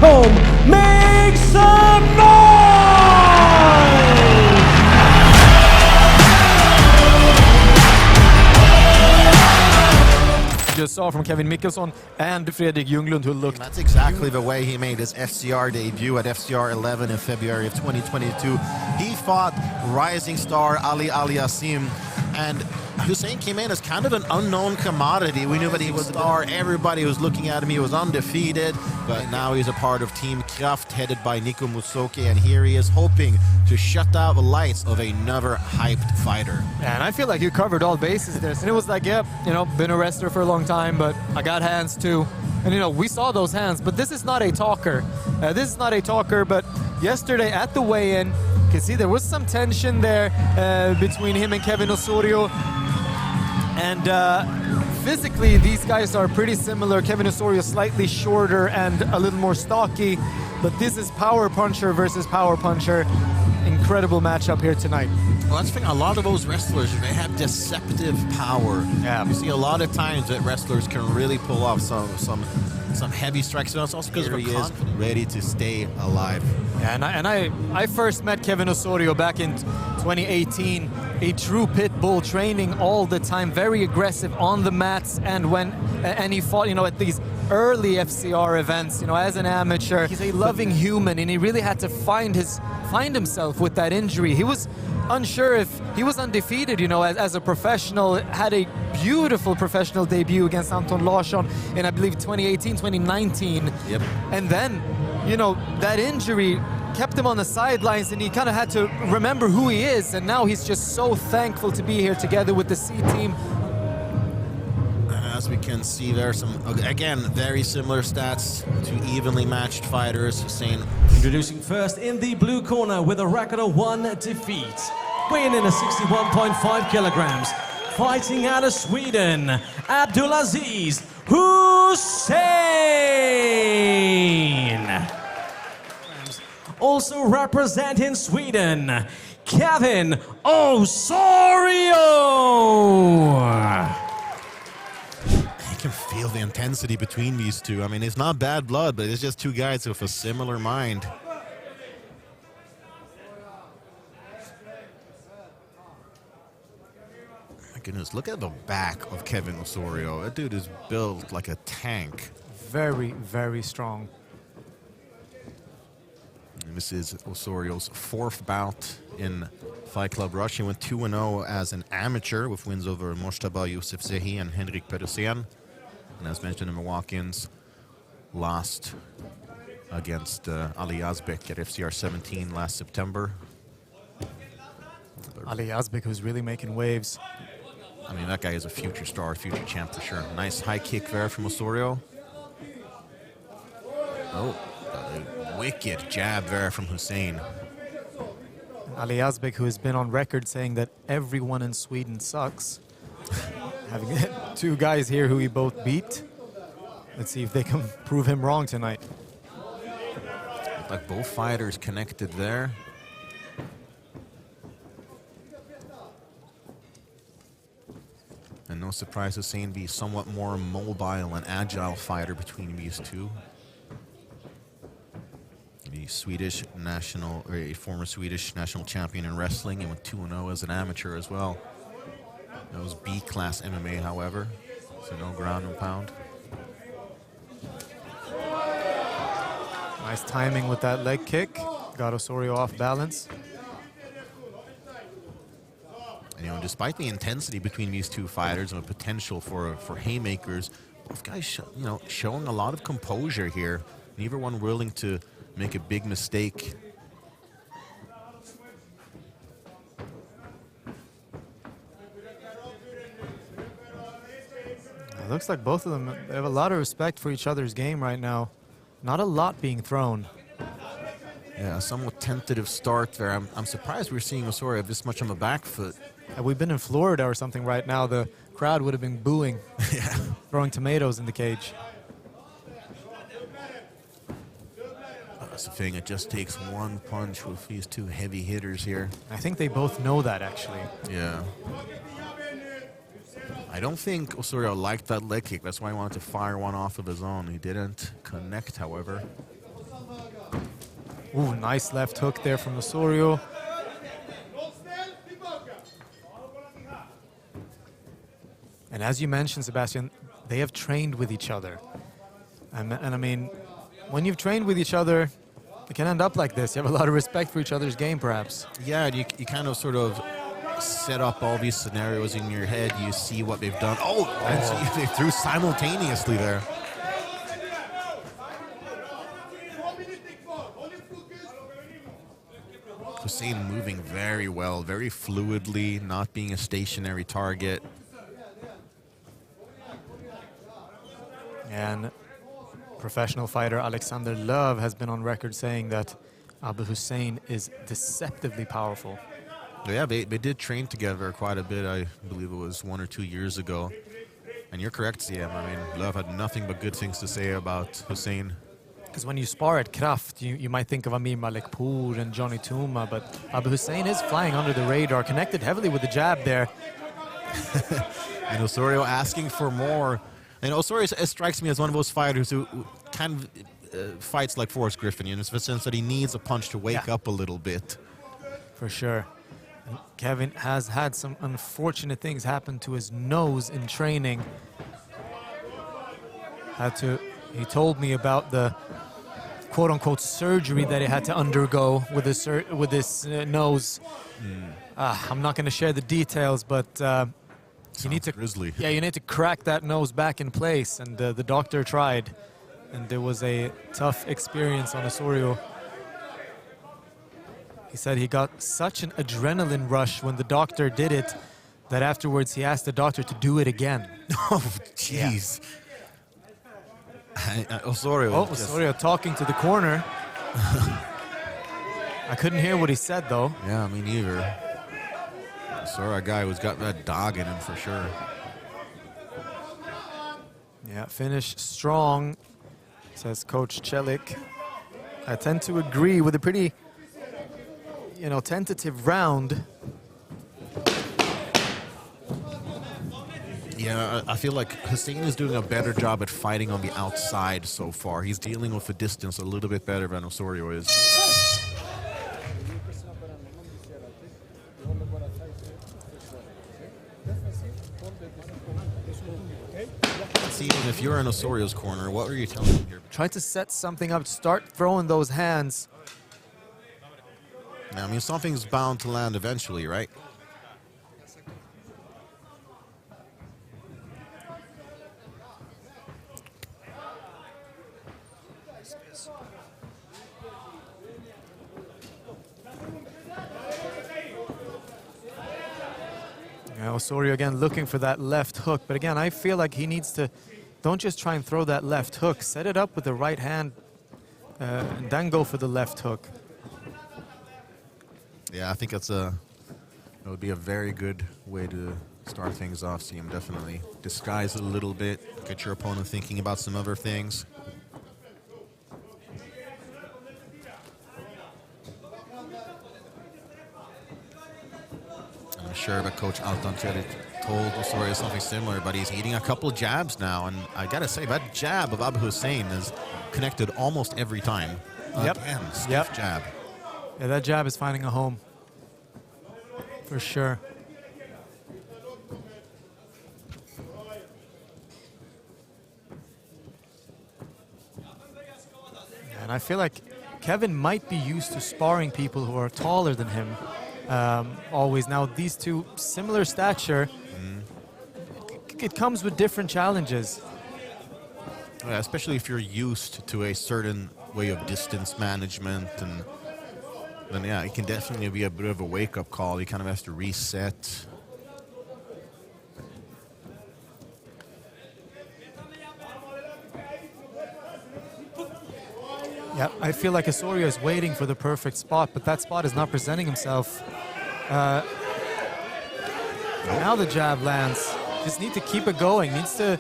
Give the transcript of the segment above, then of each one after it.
home. Make some noise! Just saw from Skye Nicolson and Fredrik Junglund, who looked... That's exactly the way he made his FCR debut at FCR 11 in February of 2022. He fought rising star Ali Aliassim, and Hussein came in as kind of an unknown commodity. We knew that he was a star. Everybody was looking at him. He was undefeated, but now he's a part of Team Kraft, headed by Nico Musoke, and here he is hoping to shut out the lights of another hyped fighter. And I feel like you covered all bases there. And it was like, yep, you know, been a wrestler for a long time, but I got hands too. And, you know, we saw those hands, but this is not a talker. This is not a talker, but yesterday at the weigh-in, you can see there was some tension there between him and Kevin Osorio. And physically, these guys are pretty similar. Kevin Osorio slightly shorter and a little more stocky, but this is power puncher versus power puncher. Incredible matchup here tonight. Well, that's the thing. A lot of those wrestlers, they have deceptive power. Yeah. You see a lot of times that wrestlers can really pull off some heavy strikes. But it's also because he is ready to stay alive. Yeah, and I first met Kevin Osorio back in 2018. A true pit bull, training all the time, very aggressive on the mats, and he fought, you know, at these early FCR events, you know, as an amateur. He's a loving human, and he really had to find himself with that injury. He was unsure if he was undefeated, you know, as a professional. Had a beautiful professional debut against Anton Larsson in, I believe, 2018, 2019. Yep. And then, you know, that injury kept him on the sidelines, and he kind of had to remember who he is, and now he's just so thankful to be here together with the C team. As we can see, there are some, again, very similar stats to evenly matched fighters. Hussein. Introducing first in the blue corner with a record of 1 defeat. Weighing in at 61.5 kilograms. Fighting out of Sweden, Abdulaziz Hussein. Also representing Sweden, Kevin Osorio. You can feel the intensity between these two. I mean, it's not bad blood, but it's just two guys with a similar mind. My goodness, look at the back of Kevin Osorio. That dude is built like a tank. Very, very strong. And this is Osorio's 4th bout in Fight Club Rush. He went 2-0 as an amateur with wins over Moshtaba Youssef Zehi and Henrik Pedersen. And as mentioned in the walk-ins, lost against Ali Yazbek at FCR 17 last September. Ali Yazbek, who's really making waves. I mean, that guy is a future star, future champ for sure. Nice high kick there from Osorio. Oh, a wicked jab there from Hussein. Ali Yazbek, who has been on record saying that everyone in Sweden sucks. Having 2 guys here who he both beat. Let's see if they can prove him wrong tonight. Looked like both fighters connected there. And no surprise, Hussein be somewhat more mobile and agile fighter between these two. The Swedish national, or a former Swedish national champion in wrestling, and went 2-0 as an amateur as well. That was B-class MMA, however, so no ground and pound. Nice timing with that leg kick. Got Osorio off balance. And, you know, despite the intensity between these two fighters and the potential for haymakers, both guys, you know, showing a lot of composure here. Neither one willing to make a big mistake. It looks like both of them have a lot of respect for each other's game right now. Not a lot being thrown. Yeah, a somewhat tentative start there. I'm surprised we're seeing Osorio this much on the back foot. Had we been in Florida or something right now, the crowd would have been booing, Yeah. throwing tomatoes in the cage. That's the thing, it just takes one punch with these two heavy hitters here. I think they both know that, actually. Yeah. I don't think Osorio liked that leg kick. That's why he wanted to fire one off of his own. He didn't connect, however. Ooh, nice left hook there from Osorio. And as you mentioned, Sebastian, they have trained with each other. And I mean, when you've trained with each other, it can end up like this. You have a lot of respect for each other's game, perhaps. Yeah, you kind of sort of set up all these scenarios in your head. You see what they've done. And so they threw simultaneously there. Hussein moving very well, very fluidly, not being a stationary target. And professional fighter Alexander Löw has been on record saying that Abu Hussein is deceptively powerful. Yeah, they did train together quite a bit. I believe it was 1 or 2 years ago. And you're correct, CM. I mean, Löw had nothing but good things to say about Hussein. Because when you spar at Kraft, you might think of Amir Malekpour and Johnny Tuma, but Abu Hussein is flying under the radar, connected heavily with the jab there. And Osorio asking for more. And Osorio strikes me as one of those fighters who kind of fights like Forrest Griffin, in the sense that he needs a punch to wake up a little bit. For sure. And Kevin has had some unfortunate things happen to his nose in training. He told me about the quote-unquote surgery that he had to undergo with his nose. I'm not going to share the details, but you need to grisly. Yeah, you need to crack that nose back in place, and the doctor tried, and there was a tough experience on Osorio. He said he got such an adrenaline rush when the doctor did it that afterwards he asked the doctor to do it again. Oh, jeez. Osorio. Osorio talking to the corner. I couldn't hear what he said, though. Yeah, me neither. Osorio, a guy who's got that dog in him for sure. Yeah, finish strong, says Coach Celik. I tend to agree with a pretty, tentative round. Yeah, I feel like Hussein is doing a better job at fighting on the outside so far. He's dealing with the distance a little bit better than Osorio is. See, if you're in Osorio's corner, what are you telling him here? Try to set something up, start throwing those hands. I mean, something's bound to land eventually, right? Osorio again looking for that left hook, but again I feel like he needs to, don't just try and throw that left hook, set it up with the right hand and then go for the left hook. Yeah, I think that would be a very good way to start things off. See him definitely disguise it a little bit, get your opponent thinking about some other things. I'm sure that Coach Altan Celik told Osorio something similar, but he's eating a couple jabs now, and I gotta say, that jab of Abu Hussein is connected almost every time. Again, stiff jab. Yeah, that jab is finding a home. For sure. And I feel like Kevin might be used to sparring people who are taller than him. Always. Now, these two, similar stature, it comes with different challenges. Yeah, especially if you're used to a certain way of distance management, and then yeah, it can definitely be a bit of a wake-up call. You kind of have to reset. Yeah, I feel like Osorio is waiting for the perfect spot, but that spot is not presenting himself. Now the jab lands. Just need to keep it going. Needs to,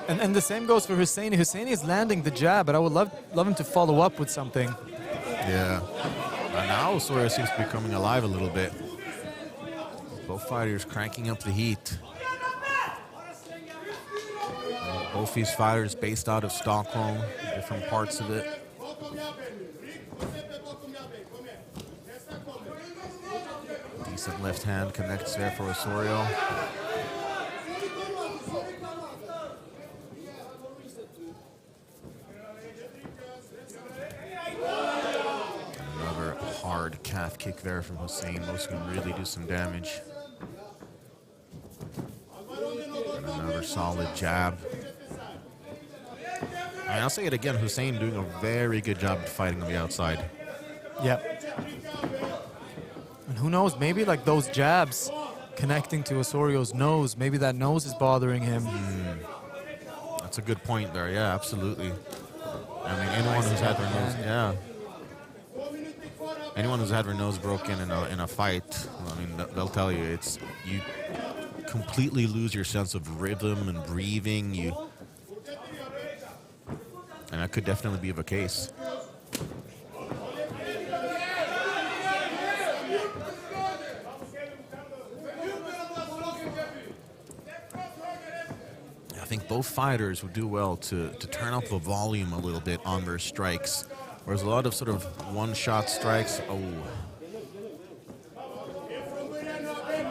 and the same goes for Husseini. Husseini is landing the jab, but I would love him to follow up with something. Yeah. Now Osorio seems to be coming alive a little bit. Both fighters cranking up the heat. Both these fighters based out of Stockholm, different parts of it. Decent left hand connects there for Osorio. Another hard calf kick there from Hussein. Those can really do some damage. And another solid jab. And I'll say it again, Hussein doing a very good job of fighting on the outside. Yep. And who knows, maybe like those jabs connecting to Osorio's nose, maybe that nose is bothering him. That's a good point there, yeah, absolutely. I mean, anyone who's had their nose, yeah. Anyone who's had their nose broken in a fight, I mean, they'll tell you, it's, you completely lose your sense of rhythm and breathing, and that could definitely be the case. I think both fighters would do well to turn up the volume a little bit on their strikes. Whereas a lot of sort of one-shot strikes. Oh.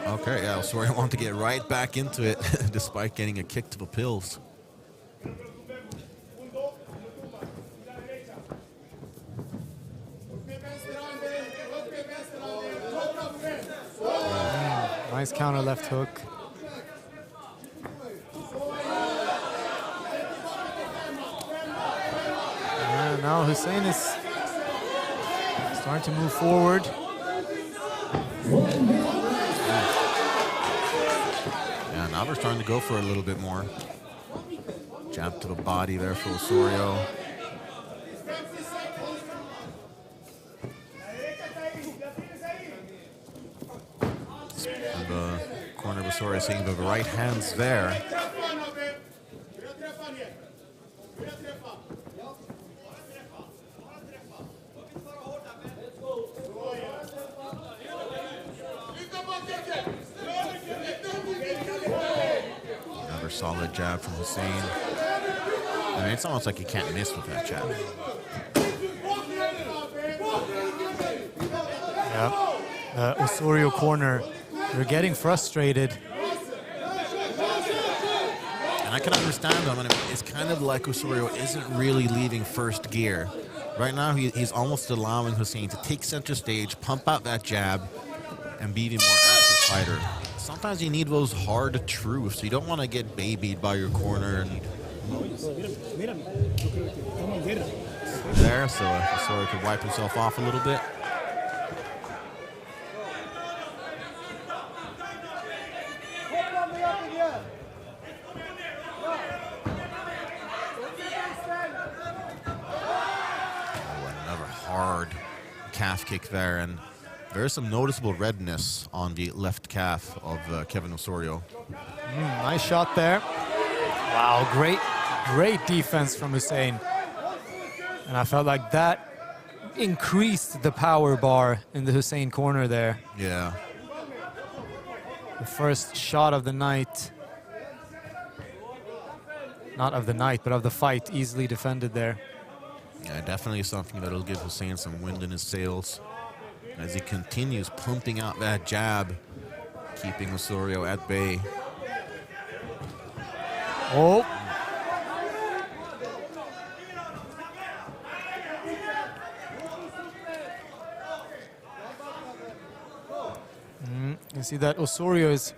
Okay, yeah, sorry, I want to get right back into it despite getting a kick to the pills. Nice counter left hook. And now Hussein is starting to move forward. Yeah, now we're starting to go for a little bit more. Jab to the body there for Osorio. And the corner of Osorio seeing the right hands there. Another solid jab from Hussein. I mean, it's almost like you can't miss with that jab. Yeah. Osorio corner, they're getting frustrated. And I can understand them. I mean, it's kind of like Osorio isn't really leaving first gear. Right now, he's almost allowing Hussein to take center stage, pump out that jab, and be the more active fighter. Sometimes you need those hard truths. You don't want to get babied by your corner. And there, so Osorio could wipe himself off a little bit. Calf kick there, and there is some noticeable redness on the left calf of Kevin Osorio. Nice shot there. Wow, great defense from Hussein. And I felt like that increased the power bar in the Hussein corner there. Yeah. The first shot of the night. Not of the night, but of the fight, easily defended there. Yeah, definitely something that'll give Hussein some wind in his sails as he continues pumping out that jab, keeping Osorio at bay. Oh. You see that Osorio is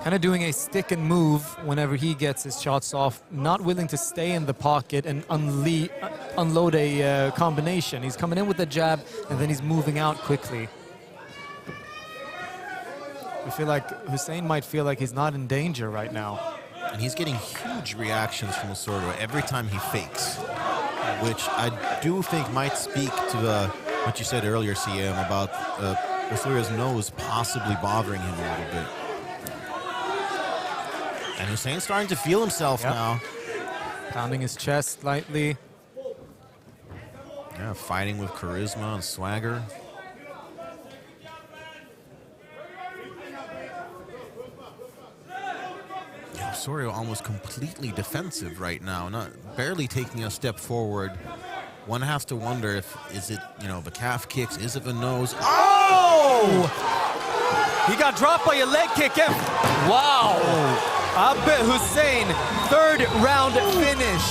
kind of doing a stick and move whenever he gets his shots off, not willing to stay in the pocket and unload a combination. He's coming in with a jab and then he's moving out quickly. I feel like Hussein might feel like he's not in danger right now. And he's getting huge reactions from Osorio every time he fakes, which I do think might speak to what you said earlier, CM, about Osorio's nose possibly bothering him a little bit. And Hussein's starting to feel himself now. Pounding his chest lightly. Yeah, fighting with charisma and swagger. Yeah, Osorio almost completely defensive right now, barely taking a step forward, one has to wonder if, is it, you know, the calf kicks, is it the nose? Oh! He got dropped by a leg kick. Wow! Abbe Hussein, third round finish.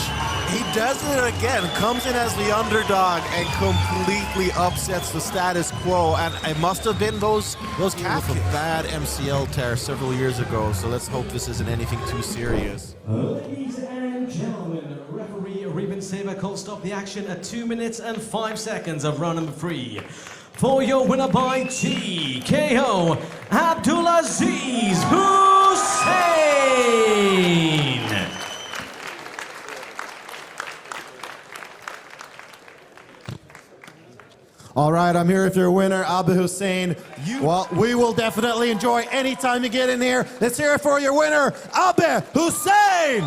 He does it again, comes in as the underdog and completely upsets the status quo. And it must have been those calf with a bad MCL tear several years ago. So let's hope this isn't anything too serious. Ladies and gentlemen, referee Reuben Saber called stop the action at 2 minutes and 5 seconds of round number 3. For your winner by TKO, Abdulaziz Hussein. All right, I'm here with your winner, Abbe Hussein. Well, we will definitely enjoy any time you get in here. Let's hear it for your winner, Abbe Hussein!